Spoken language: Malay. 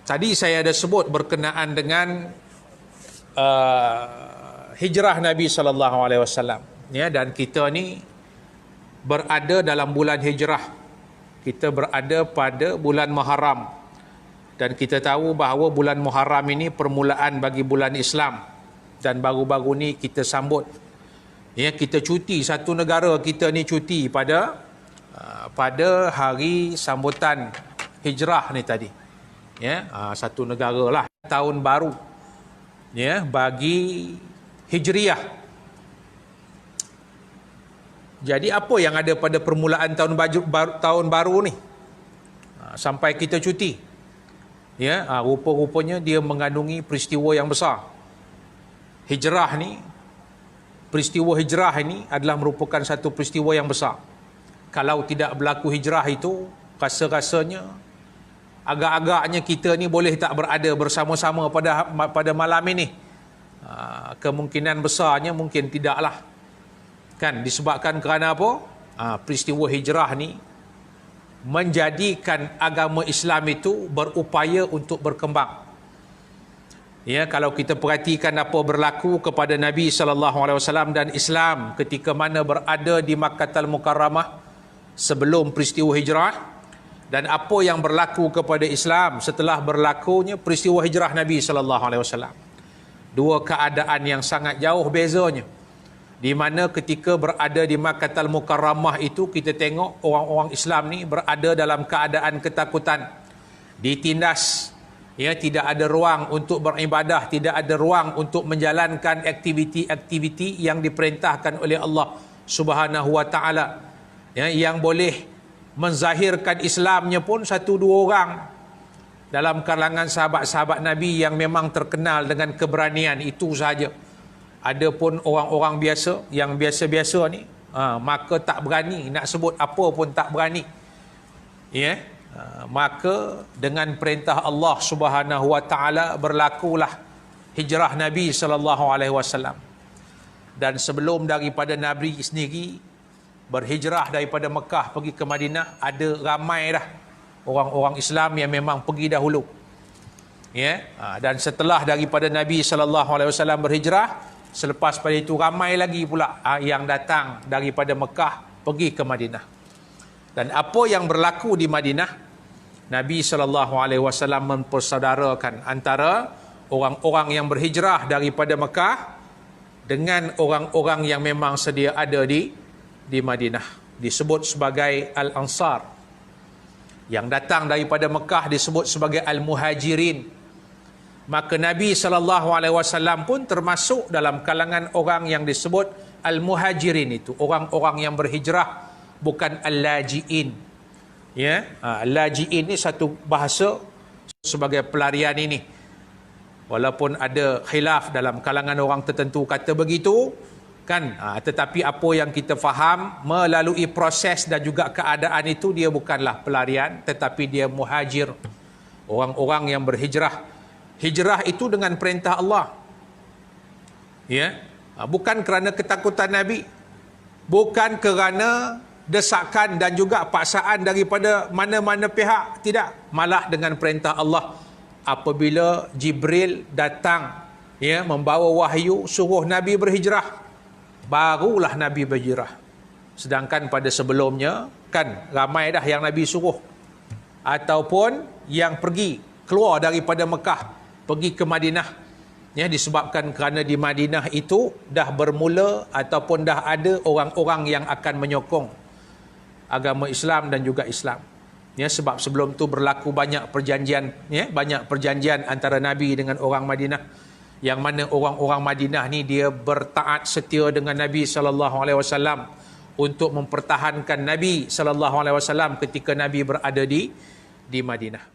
Tadi saya ada sebut berkenaan dengan hijrah Nabi SAW, ya, dan kita ni berada dalam bulan hijrah. Kita berada pada bulan Muharram, dan kita tahu bahawa bulan Muharram ini permulaan bagi bulan Islam, dan baru-baru ni kita sambut, ya, kita cuti, satu negara kita ni cuti pada hari sambutan hijrah ni tadi, ya, satu negara lah, tahun baru, ya, bagi Hijriah. Jadi apa yang ada pada permulaan tahun baru ni sampai kita cuti, ya, rupa-rupanya dia mengandungi peristiwa yang besar. Hijrah ni, peristiwa hijrah ini adalah merupakan satu peristiwa yang besar. Kalau tidak berlaku hijrah itu, rasa-rasanya agak-agaknya kita ni boleh tak berada bersama-sama pada malam ini. Kemungkinan besarnya mungkin tidaklah. Kan, disebabkan kerana apa? Peristiwa hijrah ni menjadikan agama Islam itu berupaya untuk berkembang. Ya, kalau kita perhatikan apa berlaku kepada Nabi SAW dan Islam ketika mana berada di Makkahul Mukarramah sebelum peristiwa hijrah, dan apa yang berlaku kepada Islam setelah berlakunya peristiwa hijrah Nabi SAW. Dua keadaan yang sangat jauh bezanya. Di mana ketika berada di Makkahul Mukarramah itu, kita tengok orang-orang Islam ni berada dalam keadaan ketakutan, ditindas, ya, tidak ada ruang untuk beribadah, tidak ada ruang untuk menjalankan aktiviti-aktiviti yang diperintahkan oleh Allah Subhanahu wa taala. Ya, yang boleh menzahirkan Islamnya pun satu dua orang dalam kalangan sahabat-sahabat Nabi yang memang terkenal dengan keberanian itu sahaja. Adapun orang-orang biasa yang biasa-biasa ni, maka tak berani, nak sebut apa pun tak berani. Ya, maka dengan perintah Allah Subhanahu wa taala berlakulah hijrah Nabi SAW. Dan sebelum daripada Nabi sendiri berhijrah daripada Mekah pergi ke Madinah, ada ramai dah orang-orang Islam yang memang pergi dahulu. Ya, dan setelah daripada Nabi SAW berhijrah, selepas pada itu ramai lagi pula yang datang daripada Mekah pergi ke Madinah. Dan apa yang berlaku di Madinah, Nabi SAW mempersaudarakan antara orang-orang yang berhijrah daripada Mekah dengan orang-orang yang memang sedia ada di Madinah. Disebut sebagai Al-Ansar. Yang datang daripada Mekah disebut sebagai Al-Muhajirin. Maka Nabi SAW pun termasuk dalam kalangan orang yang disebut Al-Muhajirin itu. Orang-orang yang berhijrah, bukan Al-Laji'in. Ya, Al-Laji'in ini satu bahasa sebagai pelarian ini. Walaupun ada khilaf dalam kalangan orang tertentu kata begitu, kan, tetapi apa yang kita faham melalui proses dan juga keadaan itu, dia bukanlah pelarian, tetapi dia muhajir. Orang-orang yang berhijrah. Hijrah itu dengan perintah Allah. Ya, bukan kerana ketakutan Nabi, bukan kerana desakan dan juga paksaan daripada mana-mana pihak, tidak, malah dengan perintah Allah. Apabila Jibril datang, ya, membawa wahyu suruh Nabi berhijrah, barulah Nabi berhijrah. Sedangkan pada sebelumnya, kan, ramai dah yang Nabi suruh ataupun yang pergi keluar daripada Mekah pergi ke Madinah, ya, disebabkan kerana di Madinah itu dah bermula ataupun dah ada orang-orang yang akan menyokong agama Islam dan juga Islam. Ya, sebab sebelum tu berlaku banyak perjanjian, ya, banyak perjanjian antara Nabi dengan orang Madinah, yang mana orang-orang Madinah ni dia bertaat setia dengan Nabi SAW untuk mempertahankan Nabi SAW ketika Nabi berada di Madinah.